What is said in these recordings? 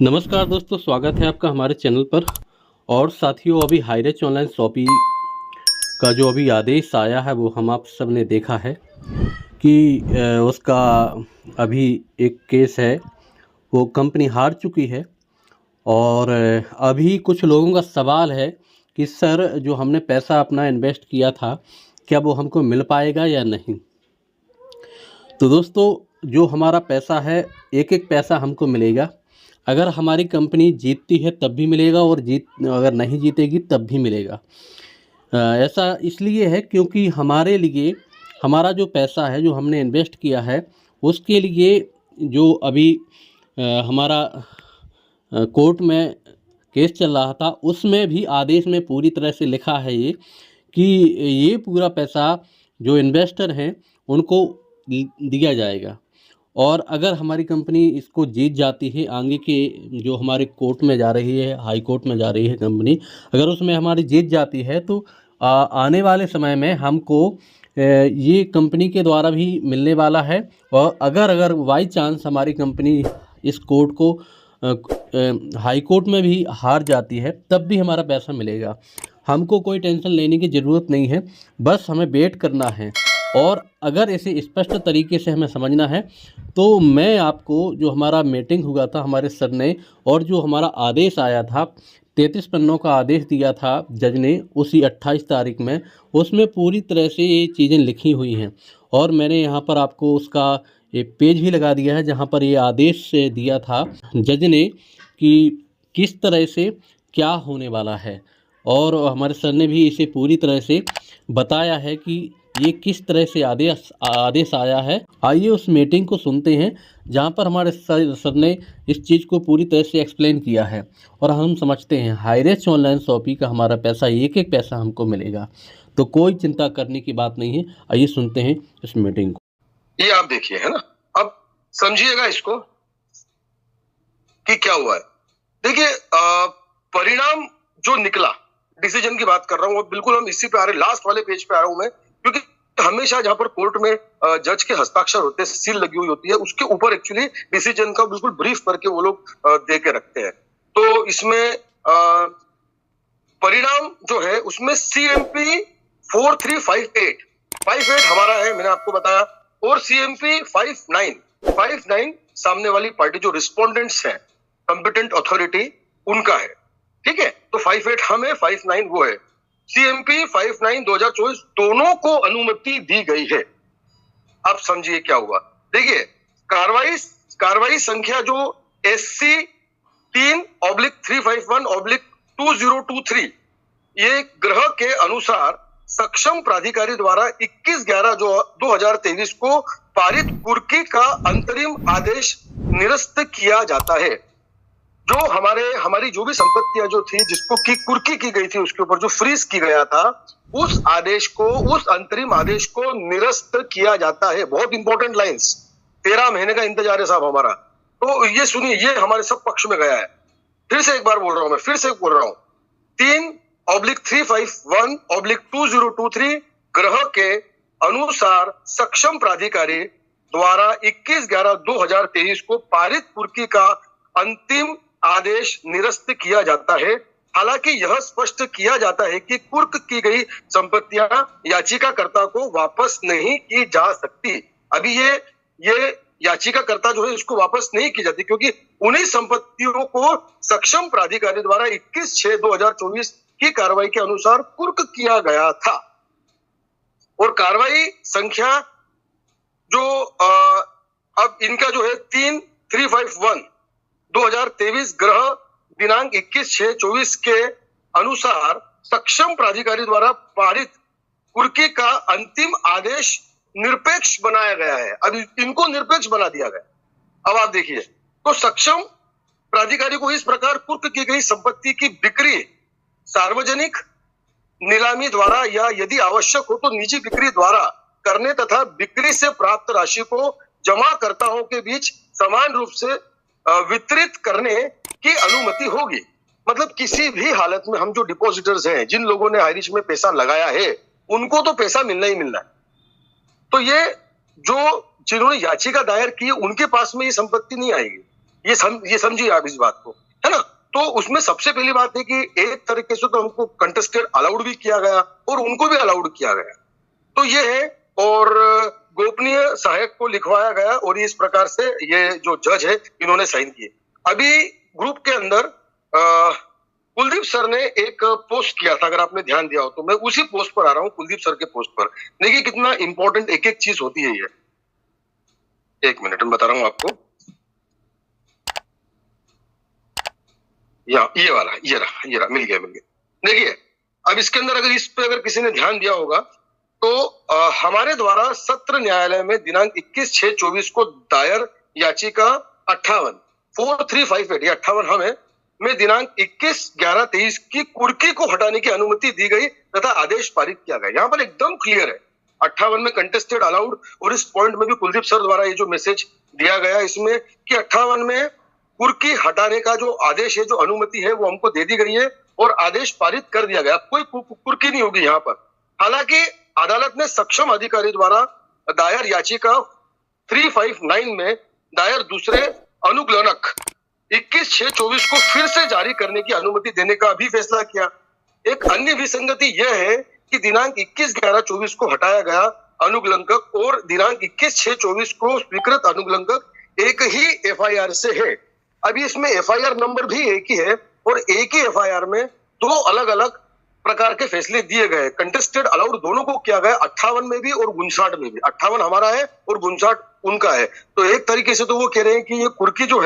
नमस्कार दोस्तों, स्वागत है आपका हमारे चैनल पर। और साथियों, अभी हाईरेज ऑनलाइन शॉपिंग का जो अभी आदेश आया है वो हम आप सब ने देखा है कि उसका अभी एक केस है, वो कंपनी हार चुकी है। और अभी कुछ लोगों का सवाल है कि सर, जो हमने पैसा अपना इन्वेस्ट किया था, क्या वो हमको मिल पाएगा या नहीं। तो दोस्तों, जो हमारा पैसा है, एक एक पैसा हमको मिलेगा। अगर हमारी कंपनी जीतती है तब भी मिलेगा, और अगर नहीं जीतेगी तब भी मिलेगा। ऐसा इसलिए है क्योंकि हमारे लिए हमारा जो पैसा है, जो हमने इन्वेस्ट किया है, उसके लिए जो अभी हमारा कोर्ट में केस चल रहा था, उसमें भी आदेश में पूरी तरह से लिखा है ये कि ये पूरा पैसा जो इन्वेस्टर हैं उनको दिया जाएगा। और अगर हमारी कंपनी इसको जीत जाती है, आगे के जो हमारे कोर्ट में जा रही है, हाई कोर्ट में जा रही है कंपनी, अगर उसमें हमारी जीत जाती है तो आने वाले समय में हमको ये कंपनी के द्वारा भी मिलने वाला है। और अगर बाई चांस हमारी कंपनी इस कोर्ट को हाई कोर्ट में भी हार जाती है, तब भी हमारा पैसा मिलेगा। हमको कोई टेंशन लेने की ज़रूरत नहीं है, बस हमें वेट करना है। और अगर इसे स्पष्ट तरीके से हमें समझना है तो मैं आपको, जो हमारा मीटिंग हुआ था हमारे सर ने, और जो हमारा आदेश आया था, 33 पन्नों का आदेश दिया था जज ने उसी 28 तारीख में, उसमें पूरी तरह से ये चीज़ें लिखी हुई हैं। और मैंने यहाँ पर आपको उसका एक पेज भी लगा दिया है जहाँ पर ये आदेश दिया था जज ने कि किस तरह से क्या होने वाला है। और हमारे सर ने भी इसे पूरी तरह से बताया है कि ये किस तरह से आदेश आया है। आइए उस मीटिंग को सुनते हैं जहाँ पर हमारे सर ने इस चीज़ को पूरी तरह से एक्सप्लेन किया है, और हम समझते हैं हाईरेज ऑनलाइन शॉपिंग का हमारा पैसा, एक एक पैसा हमको मिलेगा। तो कोई चिंता करने की बात नहीं है। आइए सुनते हैं इस मीटिंग को। ये आप देखिए, है ना। अब समझिएगा इसको कि क्या हुआ है। देखिए, परिणाम जो निकला, डिसीजन की बात कर रहा हूँ, बिल्कुल हम इसी पे आ रहे, लास्ट वाले पेज पे आ रहा हूं मैं, क्योंकि हमेशा जहां पर कोर्ट में जज के हस्ताक्षर होते हैं, सील लगी हुई होती है, उसके ऊपर एक्चुअली डिसीजन का बिल्कुल ब्रीफ करके वो लोग दे के रखते हैं। तो इसमें परिणाम जो है उसमें CMP 4358 हमारा है, मैंने आपको बताया, और CMP 59 सामने वाली पार्टी जो रिस्पोंडेंट्स हैं, कॉम्पिटेंट अथॉरिटी, उनका है। ठीक है, तो 58 हम है, 59 वो है। CMP 59 2024 दोनों को अनुमति दी गई है। अब समझिए क्या हुआ। देखिए, कार्रवाई संख्या जो SC 3/351/2023, ये ग्रह के अनुसार सक्षम प्राधिकारी द्वारा 21/11/2023 को पारित कुर्की का अंतरिम आदेश निरस्त किया जाता है। जो हमारी जो भी संपत्तियां जो थी, जिसको की कुर्की की गई थी, उसके ऊपर जो फ्रीज की गया था, उस आदेश को, उस अंतरिम आदेश को निरस्त किया जाता है। बहुत इंपॉर्टेंट लाइंस, 13 महीने का इंतजार है साहब हमारा। तो ये सुनिए, ये हमारे सब पक्ष में गया है। फिर से एक बार बोल रहा हूं मैं, 3/351/2023 ग्रह के अनुसार सक्षम प्राधिकारी द्वारा 21/11/2023 को पारित कुर्की का अंतिम आदेश निरस्त किया जाता है। हालांकि यह स्पष्ट किया जाता है कि कुर्क की गई संपत्तियां याचिकाकर्ता को वापस नहीं की जा सकती। अभी ये याचिकाकर्ता जो है इसको वापस नहीं की जाती, क्योंकि उन्हीं संपत्तियों को सक्षम प्राधिकारी द्वारा 21/6/2024 की कार्रवाई के अनुसार कुर्क किया गया था। और कार्रवाई संख्या जो अब इनका जो है 3/351/2023 ग्रह दिनांक 21/6/24 के अनुसार सक्षम प्राधिकारी द्वारा पारित कुर्की का अंतिम आदेश निरपेक्ष बनाया गया है। अब इनको निरपेक्ष बना दिया गया। अब आप देखिए, तो सक्षम प्राधिकारी को इस प्रकार कुर्क की गई संपत्ति की बिक्री सार्वजनिक नीलामी द्वारा या यदि आवश्यक हो तो निजी बिक्री द्वारा करने तथा बिक्री से प्राप्त राशि को जमाकर्ताओं के बीच समान रूप से वितरित करने की अनुमति होगी। मतलब किसी भी हालत में हम जो डिपॉजिटर्स हैं, जिन लोगों ने हाईरिच में पैसा लगाया है, उनको तो पैसा मिलना ही मिलना है। तो ये जो जिन्होंने याचिका दायर की, उनके पास में ये संपत्ति नहीं आएगी। ये समझिए आप इस बात को, है ना। तो उसमें सबसे पहली बात है कि एक तरीके से तो हमको कंटेस्टेड अलाउड भी किया गया और उनको भी अलाउड किया गया, तो ये है। और गोपनीय सहायक को लिखवाया गया और इस प्रकार से ये जो जज है इन्होंने साइन किए। अभी ग्रुप के अंदर कुलदीप सर ने एक पोस्ट किया था, अगर आपने ध्यान दिया हो तो मैं उसी पोस्ट पर आ रहा हूँ, कुलदीप सर के पोस्ट पर। देखिए कितना इंपॉर्टेंट एक एक चीज होती है ये। एक मिनट में बता रहा हूँ आपको। ये वाला, ये रहा, मिल गया। देखिए अब इसके अंदर अगर इस पे अगर किसी ने ध्यान दिया होगा तो हमारे द्वारा सत्र न्यायालय में दिनांक 21/6/24 को दायर याचिका 4358 ये 58 हमें में दिनांक 21/11/23 की कुर्की को हटाने की अनुमति दी गई तथा आदेश पारित किया गया। यहाँ पर एकदम क्लियर है 58 में कंटेस्टेड अलाउड, और इस पॉइंट में भी कुलदीप सर द्वारा ये जो मैसेज दिया गया इसमें कि 58 में कुर्की हटाने का जो आदेश है, जो अनुमति है, वो हमको दे दी गई है और आदेश पारित कर दिया गया। कोई कुर्की नहीं होगी यहाँ पर। हालांकि अदालत ने सक्षम अधिकारी द्वारा दायर याचिका 359 में दायर दूसरे अनुग्लनक 21/6/24 को फिर से जारी करने की अनुमति देने का भी फैसला किया। एक अन्य विसंगति यह है कि दिनांक 21/11/24 को हटाया गया अनुग्लंघक और दिनांक 21/6/24 को स्वीकृत अनुग्लंघक एक ही एफआईआर से है। अभी इसमें एफआईआर नंबर भी एक ही है और एक ही एफआईआर में दो अलग अलग प्रकार के फैसले दिए गए। कंटेस्टेड अलाउड दोनों को किया गया, 58 में भी और 59 में भी। 58 हमारा है और 59 उनका है। तो एक तरीके से तो वो कह रहे हैं कि ये कुर्की जो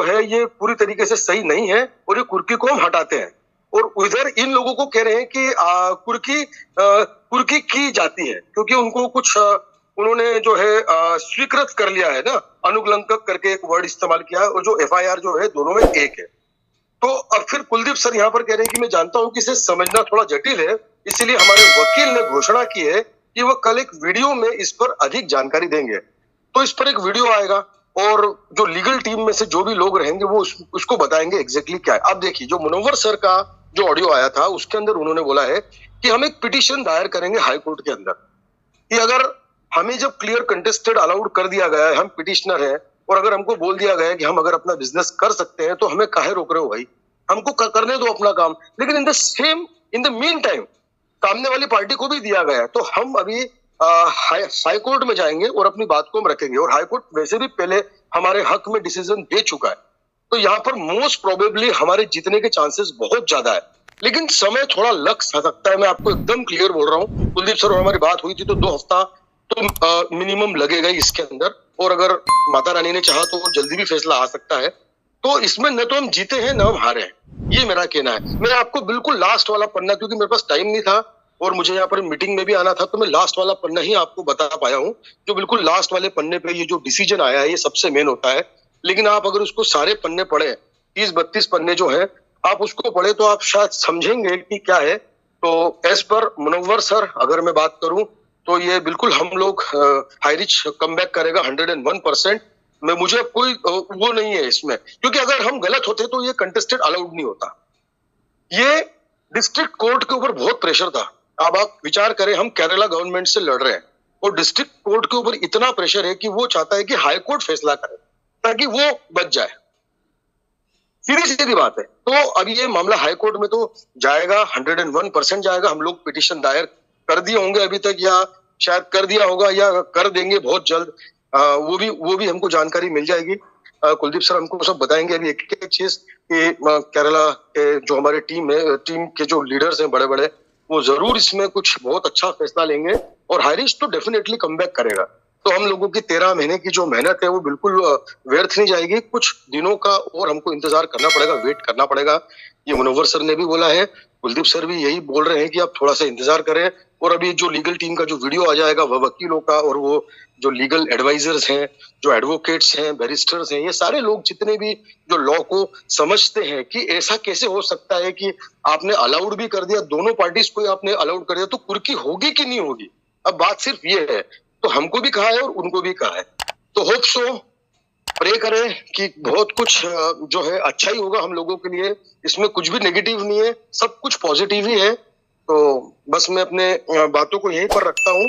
है ये पूरी तरीके से सही नहीं है और ये कुर्की को हम हटाते हैं। और उधर इन लोगों को कह रहे हैं कि कुर्की की जाती है क्योंकि उनको कुछ उन्होंने जो है स्वीकृत कर लिया है ना, अनुग्लंघक करके एक वर्ड इस्तेमाल किया है और जो एफआईआर जो है दोनों में एक है। तो अब फिर कुलदीप सर यहाँ पर कह रहे हैं कि मैं जानता हूं कि इसे समझना थोड़ा जटिल है, इसलिए हमारे वकील ने घोषणा की है कि वो कल एक वीडियो में इस पर अधिक जानकारी देंगे। तो इस पर एक वीडियो आएगा और जो लीगल टीम में से जो भी लोग रहेंगे वो उसको बताएंगे एग्जैक्टली क्या है। अब देखिए जो मुनव्वर सर का जो ऑडियो आया था उसके अंदर उन्होंने बोला है कि हम एक पिटीशन दायर करेंगे हाई कोर्ट के अंदर कि अगर हमें जब क्लियर कंटेस्टेड अलाउड कर दिया गया है, हम पिटिशनर हैं, और अगर हमको बोल दिया गया है कि हम अगर अपना बिजनेस कर सकते हैं तो हमें काहे रोक रहे हो भाई, हमको करने दो अपना काम। लेकिन इन द मीन टाइम सामने वाली पार्टी को भी दिया गया है। तो हम अभी हाई कोर्ट में जाएंगे और अपनी बात को हम रखेंगे और हाई कोर्ट वैसे भी पहले हमारे हक में डिसीजन दे चुका है। तो यहाँ पर मोस्ट प्रोबेबली हमारे जीतने के चांसेस बहुत ज्यादा है, लेकिन समय थोड़ा लग सकता है। मैं आपको एकदम क्लियर बोल रहा हूँ। कुलदीप सर और हमारी बात हुई थी तो 2 हफ्ता तो मिनिमम लगेगा इसके अंदर, और अगर माता रानी ने चाहा तो वो जल्दी भी फैसला आ सकता है। तो इसमें न तो हम जीते हैं न हम हारे हैं, ये मेरा कहना है। मैं आपको बिल्कुल लास्ट वाला पन्ना, क्योंकि मेरे पास टाइम नहीं था और मुझे यहाँ पर मीटिंग में भी आना था, तो मैं लास्ट वाला पन्ना ही आपको बता पाया हूँ। जो बिल्कुल लास्ट वाले पन्ने पे ये जो डिसीजन आया है ये सबसे मेन होता है। लेकिन आप अगर उसको सारे पन्ने पढ़े, 30-32 पन्ने जो है, आप उसको पढ़े तो आप शायद समझेंगे कि क्या है। तो एज पर मुनव्वर सर अगर मैं बात करूं तो ये बिल्कुल हम लोग हाई रिच कमबैक करेगा 101%। मुझे कोई वो नहीं है इसमें, क्योंकि अगर हम गलत होते तो ये कंटेस्टेड अलाउड नहीं होता। ये डिस्ट्रिक्ट कोर्ट के ऊपर बहुत प्रेशर था। अब आप विचार करें, हम केरला गवर्नमेंट से लड़ रहे हैं और डिस्ट्रिक्ट कोर्ट के ऊपर इतना प्रेशर है कि वो चाहता है कि हाई कोर्ट फैसला करे ताकि वो बच जाए। सीधी सीधी बात है। तो अब ये मामला हाई कोर्ट में तो जाएगा, 101% जाएगा। हम लोग पिटीशन दायर कर दिए होंगे अभी तक, या शायद कर दिया होगा या कर देंगे बहुत जल्द। वो भी हमको जानकारी मिल जाएगी। कुलदीप सर हमको सब बताएंगे अभी एक एक चीज कि केरला के जो हमारे टीम के जो लीडर्स हैं बड़े बड़े, वो जरूर इसमें कुछ बहुत अच्छा फैसला लेंगे और हाईरिश तो डेफिनेटली कमबैक करेगा। तो हम लोगों की 13 महीने की जो मेहनत है वो बिल्कुल व्यर्थ नहीं जाएगी। कुछ दिनों का और हमको इंतजार करना पड़ेगा, वेट करना पड़ेगा। ये मुनव्वर सर ने भी बोला है, कुलदीप सर भी यही बोल रहे हैं कि आप थोड़ा सा इंतजार करें। और अभी जो लीगल टीम का जो वीडियो आ जाएगा वह वकीलों का, और वो जो लीगल एडवाइजर्स हैं, जो एडवोकेट्स हैं, बैरिस्टर्स हैं, ये सारे लोग जितने भी जो लॉ को समझते हैं कि ऐसा कैसे हो सकता है कि आपने अलाउड भी कर दिया, दोनों पार्टीज को आपने अलाउड कर दिया, तो कुर्की होगी कि नहीं होगी। अब बात सिर्फ ये है। तो हमको भी कहा है और उनको भी कहा है। तो होप सो, प्रे करें कि बहुत कुछ जो है अच्छा ही होगा हम लोगों के लिए। इसमें कुछ भी नेगेटिव नहीं है, सब कुछ पॉजिटिव ही है। तो बस मैं अपने बातों को यहीं पर रखता हूँ।